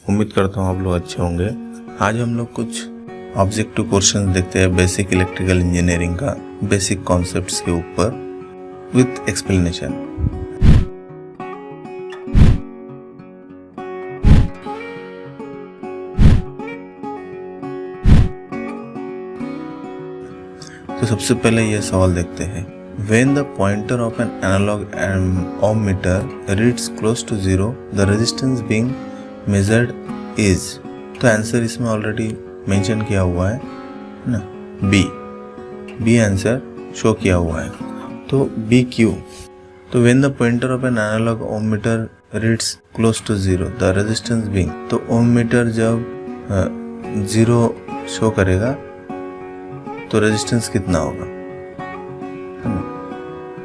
उम्मीद करता हूँ आप लोग अच्छे होंगे। आज हम लोग कुछ ऑब्जेक्टिव क्वेश्चन देखते हैं बेसिक इलेक्ट्रिकल इंजीनियरिंग का बेसिक कॉन्सेप्ट्स के ऊपर विथ एक्सप्लेनेशन। तो सबसे पहले ये सवाल देखते हैं, When the pointer of an analog ohm meter reads close to zero, the resistance being measured is। तो आंसर इसमें ऑलरेडी मेंशन किया हुआ है ना, बी आंसर शो किया हुआ है। तो बी क्यू, तो when the pointer of an analog ohm meter reads close to zero, the resistance being, तो ओम मीटर जब जीरो शो करेगा तो रेजिस्टेंस कितना होगा,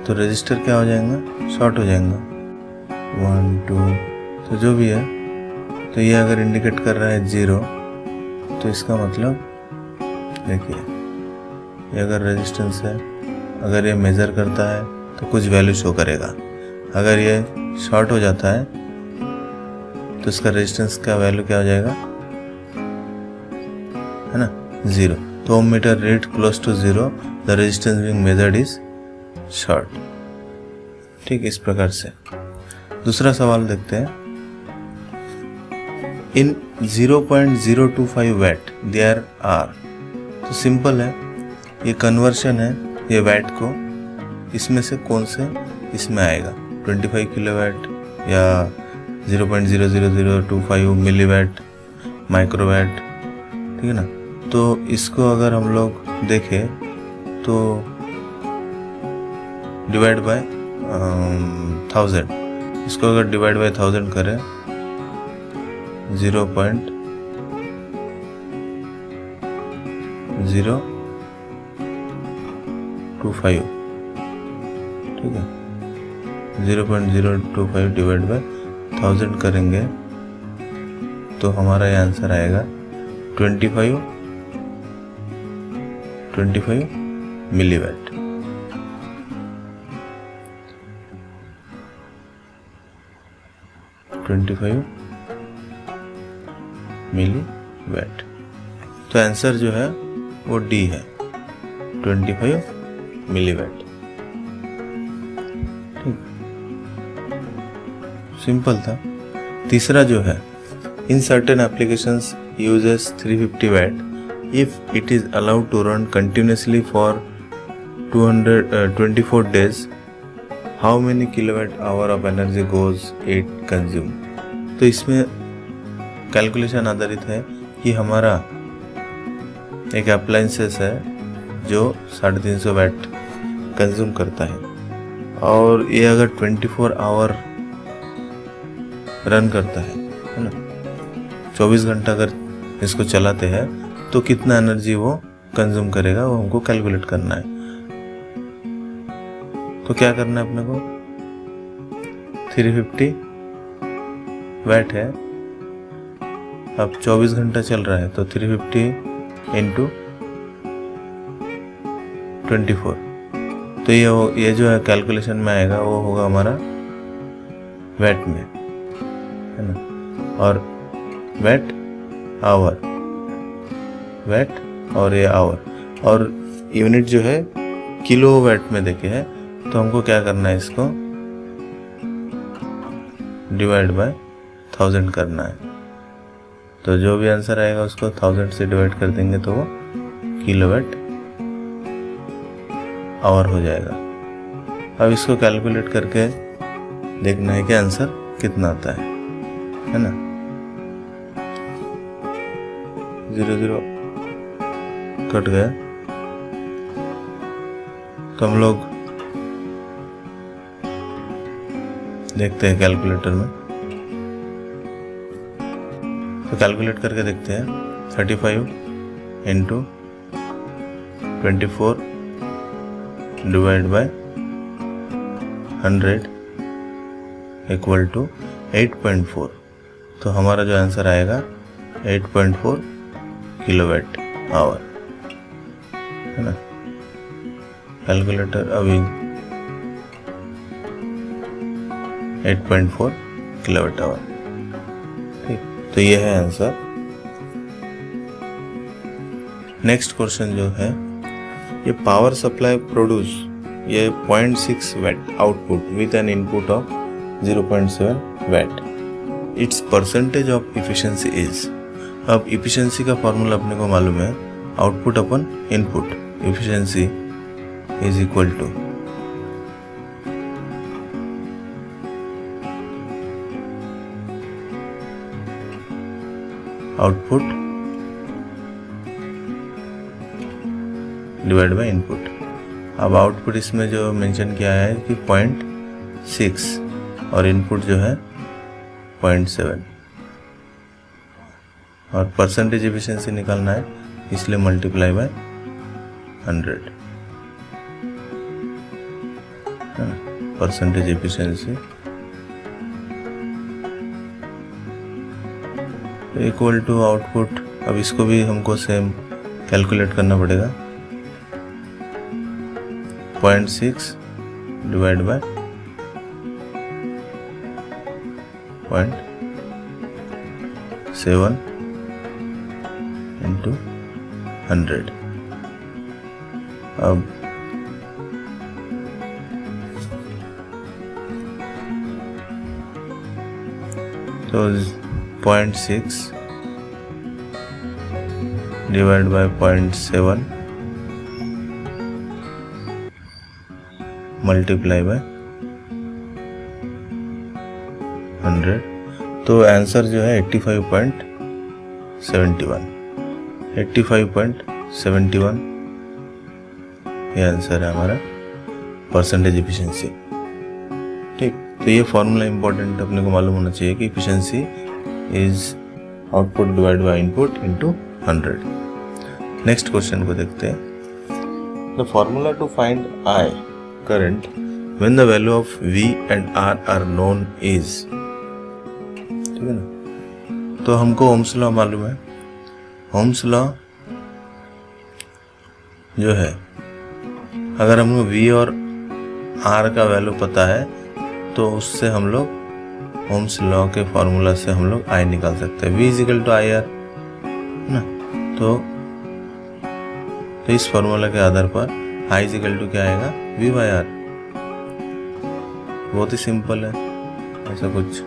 तो रजिस्टर क्या हो जाएगा, शॉर्ट हो जाएगा 1 2, तो जो भी है। तो ये अगर इंडिकेट कर रहा है 0, तो इसका मतलब देखिए ये अगर रेजिस्टेंस है, अगर ये मेज़र करता है तो कुछ वैल्यू शो करेगा। अगर ये शॉर्ट हो जाता है तो इसका रेजिस्टेंस का वैल्यू क्या हो जाएगा, है ना, 0। तो ohm meter read close to 0, the resistance being measured is short. ठीक, इस प्रकार से। दूसरा सवाल देखते हैं, इन 0.025 वैट देयर आर। तो सिंपल है, ये कन्वर्शन है, ये वैट को इसमें से कौन से इसमें आएगा, 25 किलोवाट या 0.00025 मिलीवाट माइक्रोवाट, ठीक है ना। तो इसको अगर हम लोग देखें तो डिवाइड बाय 1000, इसको अगर डिवाइड बाय 1000 करें 0.025, ठीक है, 0.025 डिवाइड बाय 1000 करेंगे तो हमारा ये आंसर आएगा 25 मिलीवाट। मिलीवाट। तो आंसर जो है वो डी है, 25 मिलीवाट। ठीक, सिंपल था। तीसरा जो है, in certain applications uses 350 watt if it is allowed to run continuously for 24 days, how many kilowatt hour of energy goes it consume। तो इसमें कैलकुलेशन आधारित है कि हमारा एक अप्लायंसेस है जो 350 वैट कंज्यूम करता है, और ये अगर 24 आवर रन करता है ना, 24 घंटा अगर इसको चलाते हैं तो कितना एनर्जी वो कंज्यूम करेगा, वो हमको कैलकुलेट करना है। तो क्या करना है अपने को, 350 वैट है, अब 24 घंटा चल रहा है, तो 350 इंटू 24, तो ये जो है कैलकुलेशन में आएगा वो होगा हमारा वैट में, है ना। और वैट आवर, वैट और ये आवर, और यूनिट जो है किलो वैट में देखे है, तो हमको क्या करना है, इसको डिवाइड बाय 1000 करना है। तो जो भी आंसर आएगा उसको 1000 से डिवाइड कर देंगे तो वो किलोवाट आवर हो जाएगा। अब इसको कैलकुलेट करके देखना है कि आंसर कितना आता है ना। 0 कट गया, तो हम लोग देखते हैं कैलकुलेटर में, तो कैलकुलेट करके देखते हैं 35 into 24 divide by 100 equal to 8.4। तो हमारा जो आंसर आएगा 8.4 किलोवाट आवर, है ना। कैलकुलेटर अभी 8.4 किलोवाट आवर। ठीक, तो ये है आंसर। नेक्स्ट क्वेश्चन जो है, ये पावर सप्लाई प्रोड्यूस ये 0.6 watt output with an input of 0.7 watt, it's percentage of efficiency is. अब इफिशिएंसी का फॉर्मूला अपने को मालूम है, output upon input, efficiency is equal to output divide by input. अब आउटपुट इसमें जो मेंशन किया है कि 0.6 और इनपुट जो है 0.7 और परसेंटेज एफिशिएंसी निकालना है, इसलिए multiply by 100 percentage efficiency equal to output. अब इसको भी हमको सेम कैलकुलेट करना पड़ेगा, 0.6 डिवाइड बाय 0.7 इंटू 100। अब तो 0.6 डिवाइड बाय 0.7 मल्टीप्लाई बाय 100, तो आंसर जो है 85.71 ये आंसर है हमारा परसेंटेज एफिशिएंसी। ठीक, तो ये फॉर्मूला इंपॉर्टेंट अपने को मालूम होना चाहिए कि efficiency is output divide by input into 100। Next question को देखते हैं। The formula to find I current when the value of V and R are known is, ठीक है ना। तो हमको ओम्स लॉ मालूम है। ओम्स लॉ जो है, अगर हमको V और R का वैल्यू पता है तो उससे हम लोग ओम्स लॉ के फॉर्मूला से हम लोग I निकाल सकते हैं। V इजिकल टू IR ना, तो इस फॉर्मूला के आधार पर I इजिकल टू क्या आएगा, V बाय R। बहुत ही सिंपल है, ऐसा कुछ।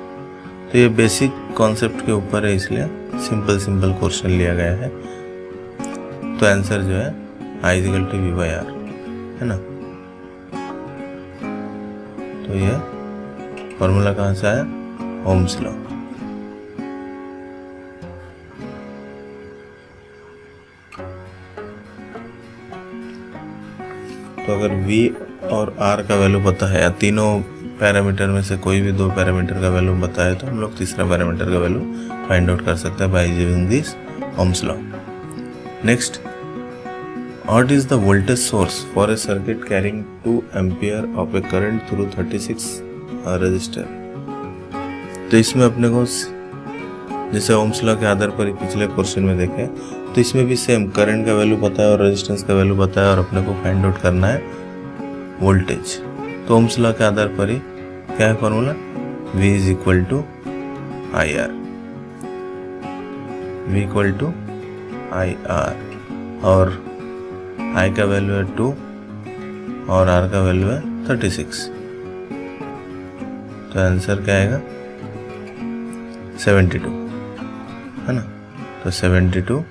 तो ये बेसिक कॉन्सेप्ट के ऊपर है, इसलिए सिंपल क्वेश्चन लिया गया है। तो आंसर जो है I is equal to V by R है ना। तो ये फॉर्मूला कहाँ से आया, ओम्स लॉ। तो अगर V और R का वैल्यू पता है, या तीनों पैरामीटर में से कोई भी दो पैरामीटर का वैल्यू पता है, तो हम लोग तीसरा पैरामीटर का वैल्यू फाइंड आउट कर सकते हैं by using this Ohm's law. Next, what is the voltage source for a circuit carrying 2 ampere of A current through 36 register. तो इसमें अपने को जैसे ओम्स लॉ के आधार पर पिछले क्वेश्चन में देखे, तो इसमें भी सेम करंट का वैल्यू पता है और रेजिस्टेंस का वैल्यू पता है, और अपने को फाइंड आउट करना है वोल्टेज। तो ओम्स लॉ के आधार पर ही क्या है formula, V is equal to IR, V equal to IR, और I का वैल्यू है 2 और R का वैल्यू है 36। तो आंसर क्या आएगा, 72 है ना। तो 72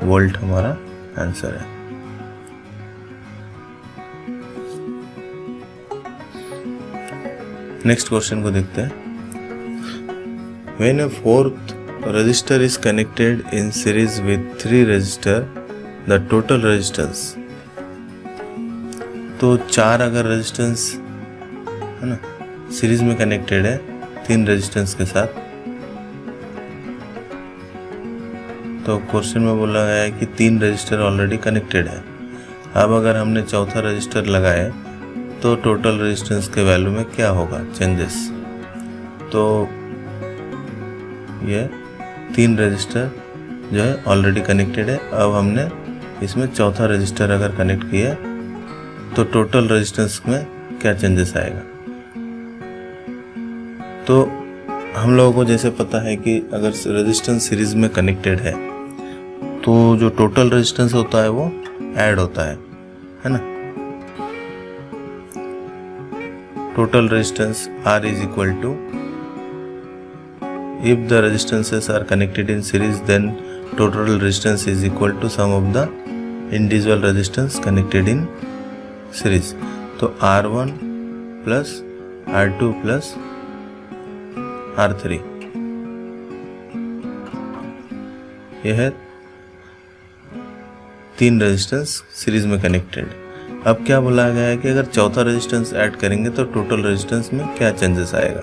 वोल्ट हमारा आंसर है। नेक्स्ट क्वेश्चन को देखते हैं। When a fourth resistor is connected in series with 3 resistor, the total resistance, तो 4 अगर रेजिस्टेंस है ना सीरीज में कनेक्टेड है 3 रेजिस्टेंस के साथ, तो क्वेश्चन में बोला गया है कि 3 रजिस्टर ऑलरेडी कनेक्टेड है। अब अगर हमने चौथा रजिस्टर लगाए तो टोटल रेजिस्टेंस के वैल्यू में क्या होगा चेंजेस। तो ये 3 रजिस्टर जो है ऑलरेडी कनेक्टेड है। अब हमने इसमें चौथा रजिस्टर अगर कनेक्ट किया तो टोटल रेजिस्टेंस में क्या चेंजेस आएगा। तो हम लोगों को जैसे पता है कि अगर रेजिस्टेंस सीरीज में कनेक्टेड है तो जो टोटल रेजिस्टेंस होता है वो ऐड होता है ना। Total resistance R is equal to, if the resistances are connected in series then total resistance is equal to sum of the individual resistance connected in series। तो R1 plus R2 plus R3 यह है 3 resistance series में connected. अब क्या बोला गया है कि अगर चौथा रेजिस्टेंस ऐड करेंगे तो टोटल रेजिस्टेंस में क्या चेंजेस आएगा।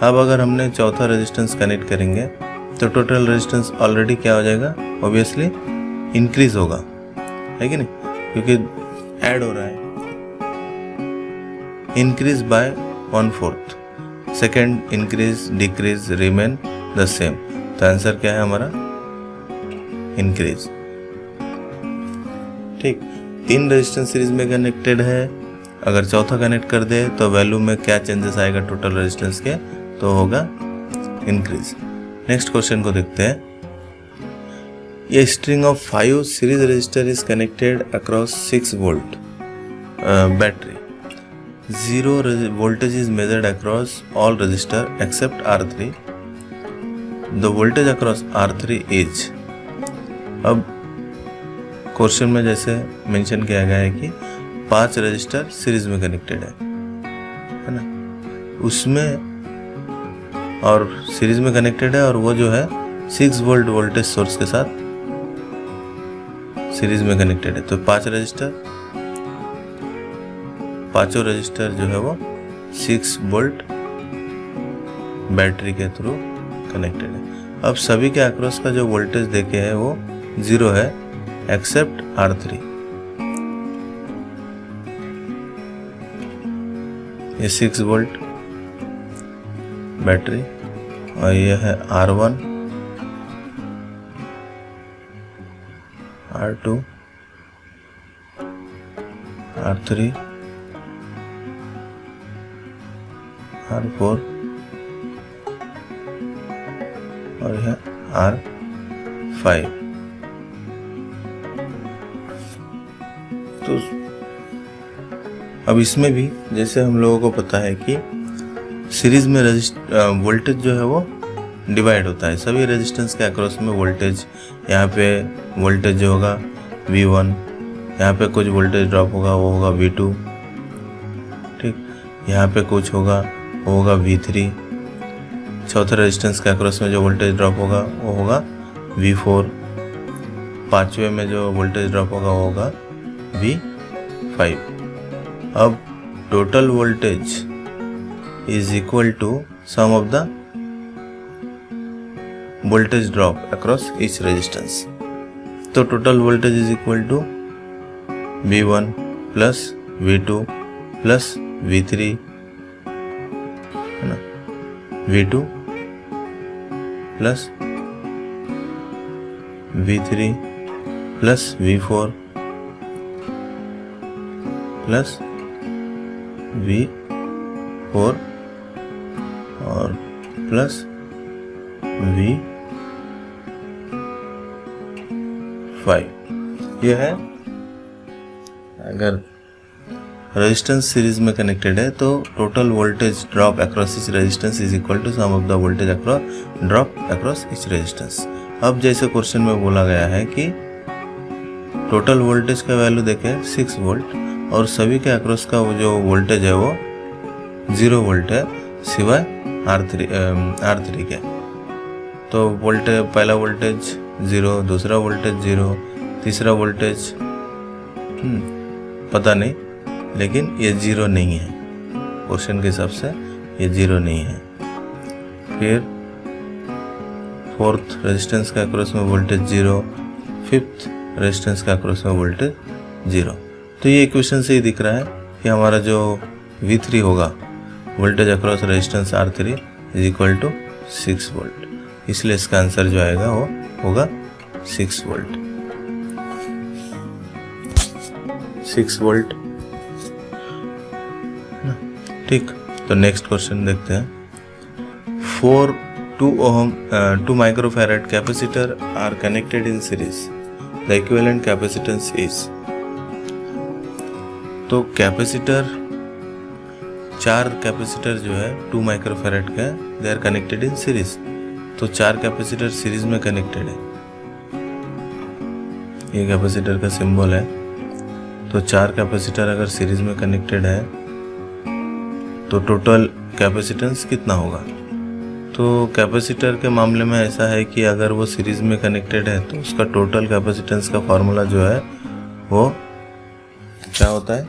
अब अगर हमने चौथा रेजिस्टेंस कनेक्ट करेंगे तो टोटल रेजिस्टेंस ऑलरेडी क्या हो जाएगा, ऑब्वियसली इंक्रीज होगा, है कि नहीं, क्योंकि ऐड हो रहा है। Increase by 1/4, second increase decrease remain the same. तो आंसर क्या है हमारा, इंक्रीज। ठीक, 3 रेजिस्टेंस सीरीज में कनेक्टेड है, अगर चौथा कनेक्ट कर दे तो वैल्यू में क्या चेंजेस आएगा टोटल रेजिस्टेंस के, तो होगा इंक्रीज। नेक्स्ट क्वेश्चन को देखते हैं। ये string of 5 series register is connected across 6 volt battery. 0 voltage is measured across all resistor except R3. The voltage across R3 is, अब क्वेश्चन में जैसे मेंशन किया गया है कि 5 रजिस्टर सीरीज में कनेक्टेड है ना, उसमें और सीरीज में कनेक्टेड है और वो जो है 6 वोल्ट वोल्टेज सोर्स के साथ सीरीज में कनेक्टेड है। तो 5 रजिस्टर, पांचों रजिस्टर जो है वो 6 वोल्ट बैटरी के थ्रू कनेक्टेड है। अब सभी के अक्रॉस का जो वोल्टेज देखे है वो 0 है एक्सेप्ट R3। ये 6 वोल्ट बैटरी और ये है R1, R2, R3, R4 और यह R5। तो अब इसमें भी जैसे हम लोगों को पता है कि सीरीज में वोल्टेज जो है वो डिवाइड होता है, सभी रेजिस्टेंस के अक्रॉस में वोल्टेज, यहाँ पे वोल्टेज जो होगा V1, यहाँ पे कुछ वोल्टेज ड्रॉप होगा वो होगा V2, ठीक, यहाँ पे कुछ होगा वो होगा V3, चौथे रेजिस्टेंस के अक्रॉस में जो वोल्टेज ड्रॉप होगा वो होगा V4, पांचवे में जो वोल्टेज ड्रॉप होगा वो होगा V5। अब total voltage is equal to sum of the voltage drop across each resistance. तो total voltage is equal to V1 plus V2 plus V3 है ना, V2 plus V3 plus V4 plus V4 और plus V5। यह है अगर resistance series में connected है तो total voltage drop across each resistance is equal to sum of the voltage drop across each resistance. अब जैसे क्वेश्चन में बोला गया है कि टोटल वोल्टेज का वैल्यू देखें 6 वोल्ट और सभी के अक्रॉस का वो जो वोल्टेज है वो 0 वोल्ट है सिवाय R3 के। तो वोल्टेज, पहला वोल्टेज 0, दूसरा वोल्टेज 0, तीसरा वोल्टेज पता नहीं, लेकिन ये 0 नहीं है, क्वेश्चन के हिसाब से ये 0 नहीं है। फिर फोर्थ रेजिस्टेंस का अक्रॉस में वोल्टेज 0, फिफ्थ रेजिस्टेंस का अक्रॉस में वोल्टेज 0। तो ये इक्वेशन से ही दिख रहा है कि हमारा जो V3 होगा voltage across resistance R3 is equal to 6 volt, इसलिए इसका आंसर जो आएगा वो होगा 6 वोल्ट। 6 वोल्ट, ठीक। तो नेक्स्ट क्वेश्चन देखते हैं। 4 2 microfarad capacitor are connected in series. The equivalent capacitance is. तो कैपेसिटर 4 कैपेसिटर जो है 2 माइक्रोफैराड का they are connected in series. तो 4 कैपेसिटर सीरीज में कनेक्टेड है. ये कैपेसिटर का सिंबल है. तो 4 कैपेसिटर अगर सीरीज में कनेक्टेड है तो टोटल कैपेसिटेंस कितना होगा. तो कैपेसिटर के मामले में ऐसा है कि अगर वो सीरीज में कनेक्टेड है तो उसका टोटल कैपेसिटेंस का फॉर्मूला जो है वो क्या होता है,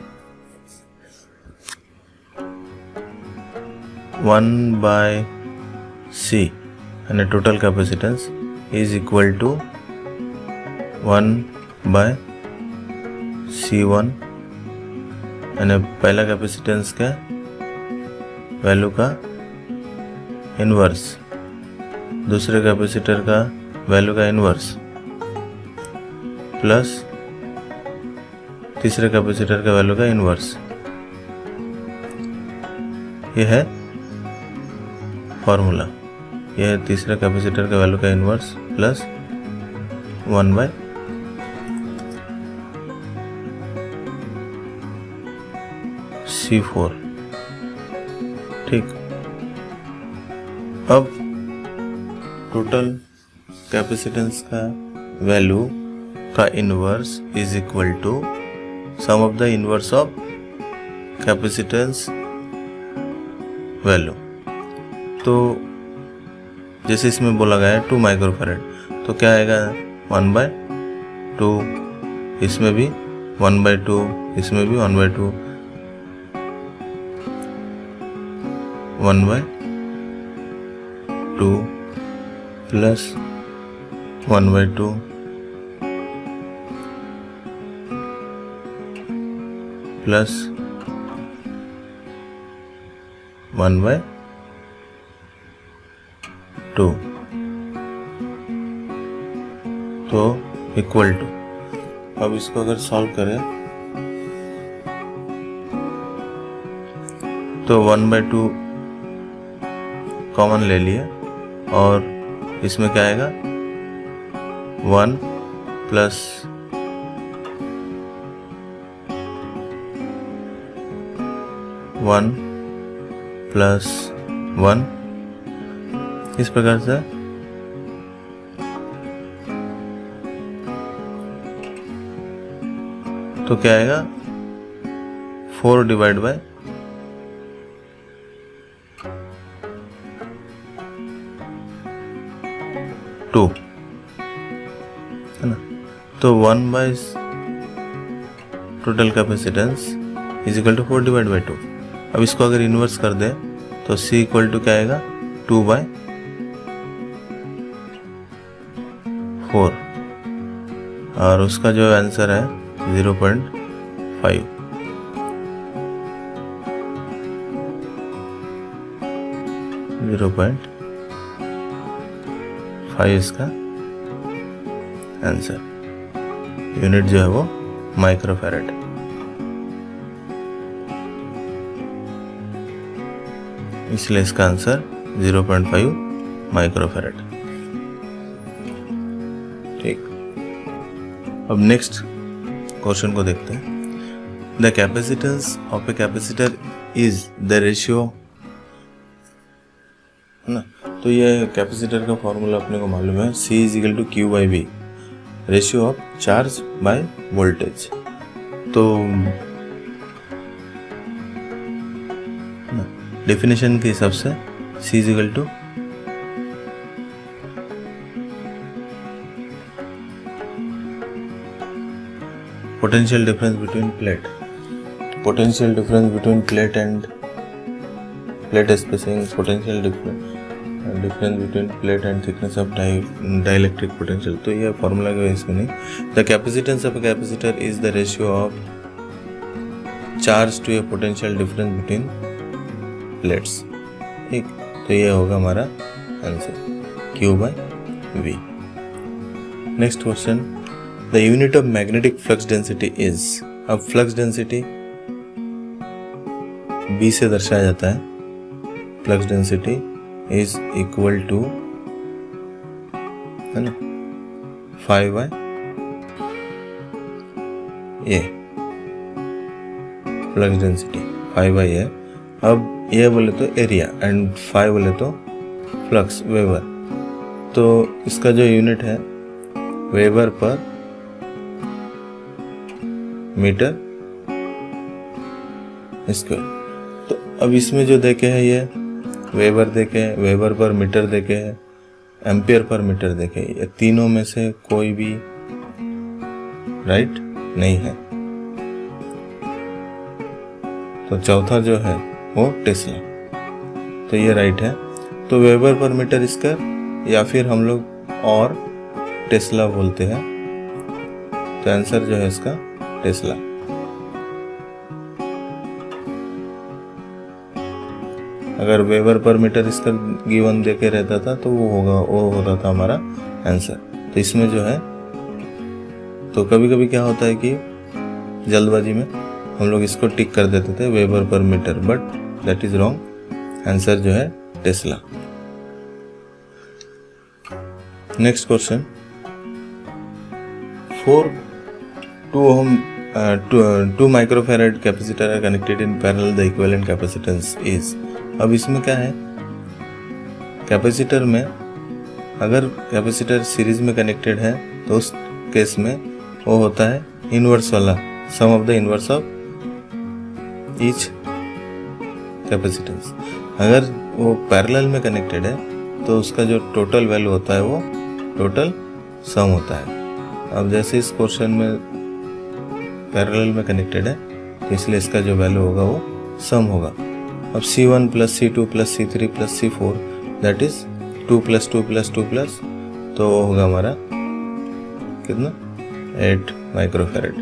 1/C यानी total capacitance is equal to 1/C1 यानी पहला कैपेसिटेंस का वैल्यू का इनवर्स, दूसरे कैपेसिटर का वैल्यू का इनवर्स, प्लस तीसरे कैपेसिटर का वैल्यू का इनवर्स. यह है फॉर्मूला. यह है तीसरे कैपेसिटर का वैल्यू का इनवर्स प्लस 1/C4. ठीक. अब टोटल कैपेसिटेंस का वैल्यू का inverse is equal to sum of the inverse of capacitance value. तो जैसे इसमें बोला गया है 2 माइक्रोफैराड, तो क्या आएगा 1/2, इसमें भी 1/2, इसमें भी 1/2, 1/2 प्लस 1/2 प्लस 1/2 तो इक्वल टू. अब इसको अगर सॉल्व करें तो 1/2 कॉमन ले लिए और इसमें क्या आएगा 1 प्लस 1 प्लस 1 इस प्रकार से. तो क्या आएगा 4 डिवाइड बाय 2 है ना. तो 1 total capacitance is equal to 4 divide by 2. अब इसको अगर इन्वर्स कर दे तो C इक्वल टू क्या आएगा 2/4 और उसका जो आंसर है 0.5. इसका आंसर. यूनिट जो है वो माइक्रोफैराड. इसलिए इसका आंसर 0.5 माइक्रोफैराड. ठीक. अब नेक्स्ट क्वेश्चन को देखते हैं. The capacitance of a capacitor is the ratio, है ना. तो ये कैपेसिटर का फॉर्मूला अपने को मालूम है, C is equal to Q/V, ratio of charge by voltage. तो डेफिनेशन के हिसाब से C is equal to potential difference between plate. Potential difference between plate and plate spacing, potential difference between plate and thickness of dielectric potential. तो ये formula का इसमें नहीं. The capacitance of a capacitor is the ratio of charge to a potential difference between plates. ठीक. तो ये होगा हमारा answer Q/V. Next question. The unit of magnetic flux density is. अब फ्लक्स डेंसिटी B से दर्शाया जाता है. Flux density is equal to, है ना, 5/A। Flux density 5/A। अब ये बोले तो एरिया एंड 5 बोले तो फ्लक्स वेबर, तो इसका जो यूनिट है वेबर पर मीटर स्क्वायर। तो अब इसमें जो देखे हैं ये वेबर देखे हैं, वेबर पर मीटर देखे हैं, एम्पियर पर मीटर देखे, ये तीनों में से कोई भी राइट नहीं है। तो चौथा जो है वो टेस्ला, तो ये राइट है। तो वेबर पर मीटर स्क्वायर या फिर हम लोग और टेस्ला बोलते हैं, तो आंसर जो है इसका टेस्ला। अगर weber per metre square given देके रहता था तो वो होता था हमारा आंसर। तो इसमें जो है, तो कभी कभी क्या होता है कि जल्दबाजी में हम लोग इसको टिक कर देते थे weber per metre, but that is wrong. Answer जो है tesla. Next question, 2 microfarad capacitor are connected in parallel, the equivalent capacitance is. अब इसमें क्या है, कैपेसिटर में अगर कैपेसिटर सीरीज में कनेक्टेड है तो उस केस में वो होता है इनवर्स वाला, sum of the inverse of each capacitance. अगर वो पैरेलल में कनेक्टेड है तो उसका जो टोटल वैल्यू होता है वो टोटल सम होता है। अब जैसे इस क्वेश्चन में पैरेलल में कनेक्टेड है तो इसलिए इसका जो वैल्यू होगा वो सम होगा। अब C1 + C2 + C3 + C4 that is 2 + 2 + 2 plus, तो वो होगा हमारा कितना, 8 माइक्रोफैराड।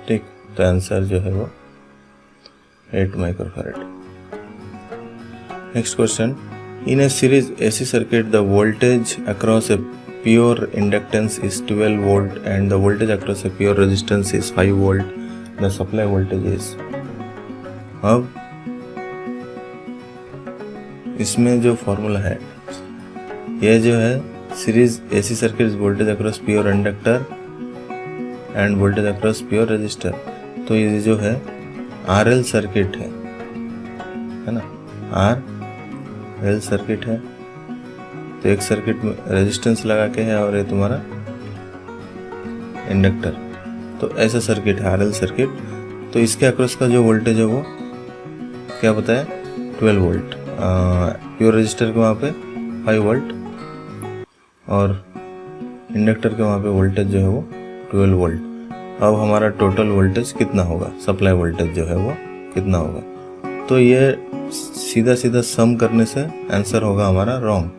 ठीक, तो आंसर जो है वो 8 microfarad. Next question, in A series AC circuit the voltage across a pure inductance is 12 volt and the voltage across a pure resistance is 5 volt. The supply voltage is। अब इसमें जो formula है, ये जो है series AC circuit voltage across pure inductor end voltage across pure resistor, तो ये जो है RL सर्किट है ना, RL सर्किट है। तो एक सर्किट में रेजिस्टेंस लगा के है और ये तुम्हारा इंडक्टर, तो ऐसा सर्किट है RL सर्किट। तो इसके अक्रॉस का जो वोल्टेज है वो क्या बताया, 12 वोल्ट। प्योर रजिस्टर के वहाँ पे 5 वोल्ट और इंडक्टर के वहाँ पे वोल्टेज जो है वो 12 वोल्ट। अब हमारा टोटल वोल्टेज कितना होगा, सप्लाई वोल्टेज जो है वो कितना होगा, तो ये सीधा सीधा सम करने से आंसर होगा हमारा रॉन्ग,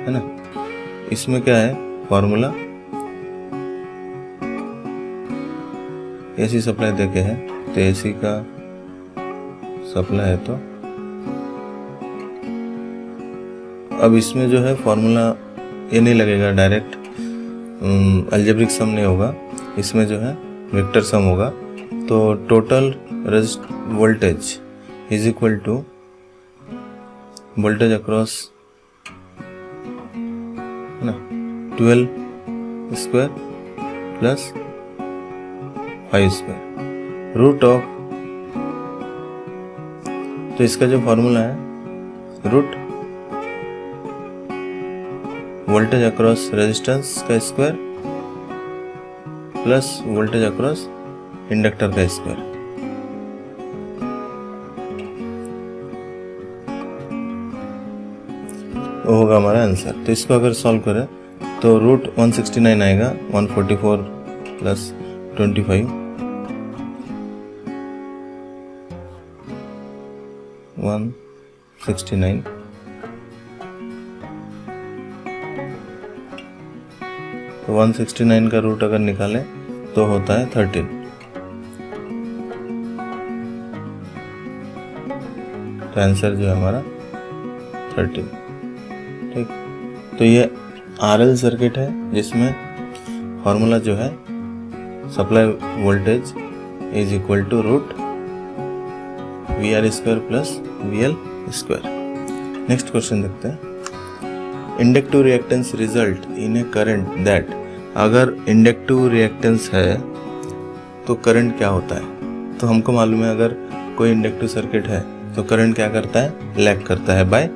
है ना। इसमें क्या है फॉर्मूला, AC सप्लाई देके है तो AC का सप्लाई है, तो अब इसमें जो है फॉर्मूला ये नहीं लगेगा, डायरेक्ट अलजेब्रिक सम नहीं होगा, इसमें जो है वेक्टर सम होगा। तो total voltage is equal to voltage across ना 12 square plus 5 square root of, तो इसका जो फॉर्मूला है रूट वोल्टेज अक्रॉस रेजिस्टेंस का square plus voltage across inductor का स्क्वायर। वो होगा हमारा आंसर। तो इसको अगर सॉल्व करें तो रूट 169 आएगा, 144 प्लस 25 169, तो 169 का रूट अगर निकालें तो होता है 13। तो आंसर जो है हमारा 13। ठीक, तो ये RL सर्किट है जिसमें फॉर्मूला जो है supply voltage is equal to root v r square plus v l square. Next question देखते हैं। Inductive reactance result in a current that, अगर इंडक्टिव रिएक्टेंस है तो करंट क्या होता है? तो हमको मालूम है अगर कोई इंडक्टिव सर्किट है तो करंट क्या करता है? लैग करता है बाय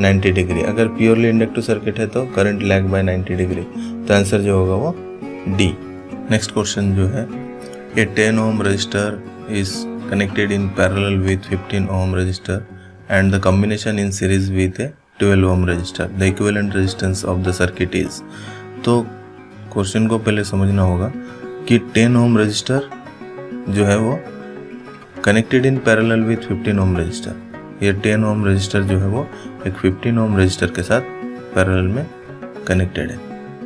90 डिग्री। अगर प्योरली इंडक्टिव सर्किट है तो करंट लैग बाय 90 डिग्री। तो आंसर जो होगा वो डी। नेक्स्ट क्वेश्चन जो है, ए 10 ohm resistor is connected in parallel with 15 ohm resistor and the combination in series with a 12 ohm resistor. The equivalent resistance of the circuit is। तो question को पहले समझना होगा कि 10 ohm रजिस्टर जो है वो connected in parallel with 15 ohm register. ये 10 ohm रजिस्टर जो है वो एक 15 ohm रजिस्टर के साथ पैरेलल में कनेक्टेड है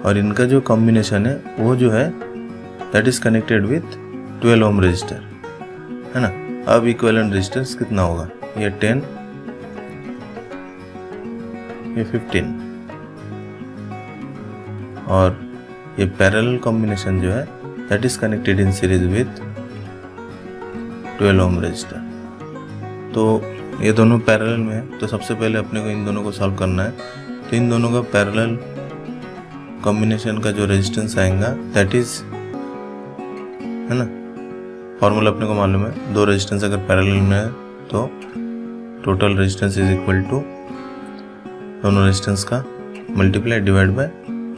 और इनका जो कॉम्बिनेशन है वो जो है that is connected with 12 ohm register, है ना। अब इक्विवेलेंट रेजिस्टेंस कितना होगा? ये 10, ये 15 और ये पैरेलल कॉम्बिनेशन जो है that is connected in series with 12 ohm register. तो ये दोनों पैरेलल में है, तो सबसे पहले अपने को इन दोनों को सॉल्व करना है। तो इन दोनों का पैरेलल कॉम्बिनेशन का जो रेजिस्टेंस आएगा दैट इज, है ना, फॉर्मूला अपने को मालूम है। दो रेजिस्टेंस अगर पैरेलल में है तो total resistance is equal to दोनों रेजिस्टेंस का मल्टीप्लाई डिवाइड बाय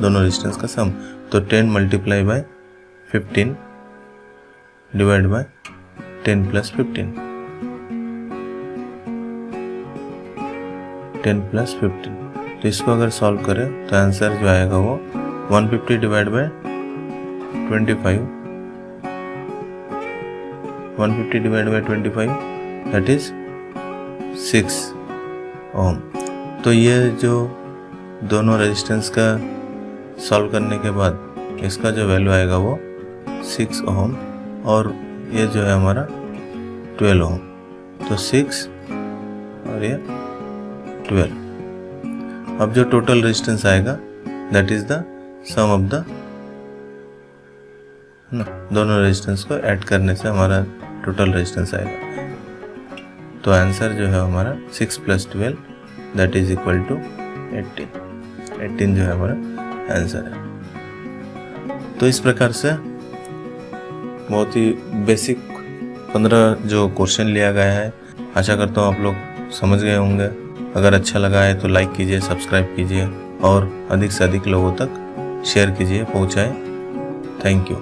दोनों रेजिस्टेंस का सम। तो 10 multiply by 15 divide by 10 plus 15, 10 plus 15। तो इसको अगर सॉल्व करें तो आंसर जो आएगा वो 150 divide by 25, 150 divide by 25 that is 6 ओम। तो ये जो दोनों रेजिस्टेंस का सॉल्व करने के बाद इसका जो वैल्यू आएगा वो 6 ओम और ये जो है हमारा 12 ओम। तो 6 और ये 12। अब जो टोटल रेजिस्टेंस आएगा that is the sum of the, ना, दोनों रेजिस्टेंस को ऐड करने से हमारा टोटल रेजिस्टेंस आएगा। तो आंसर जो है हमारा 6 plus 12 that is equal to 18 जो है हमारा आंसर है। तो इस प्रकार से बहुत ही बेसिक 15 जो क्वेश्चन लिया गया है, आशा करता हूँ आप लोग समझ गए होंगे। अगर अच्छा लगा है तो लाइक कीजिए, सब्सक्राइब कीजिए और अधिक से अधिक लोगों तक शेयर कीजिए, पहुँचाएं। Thank you.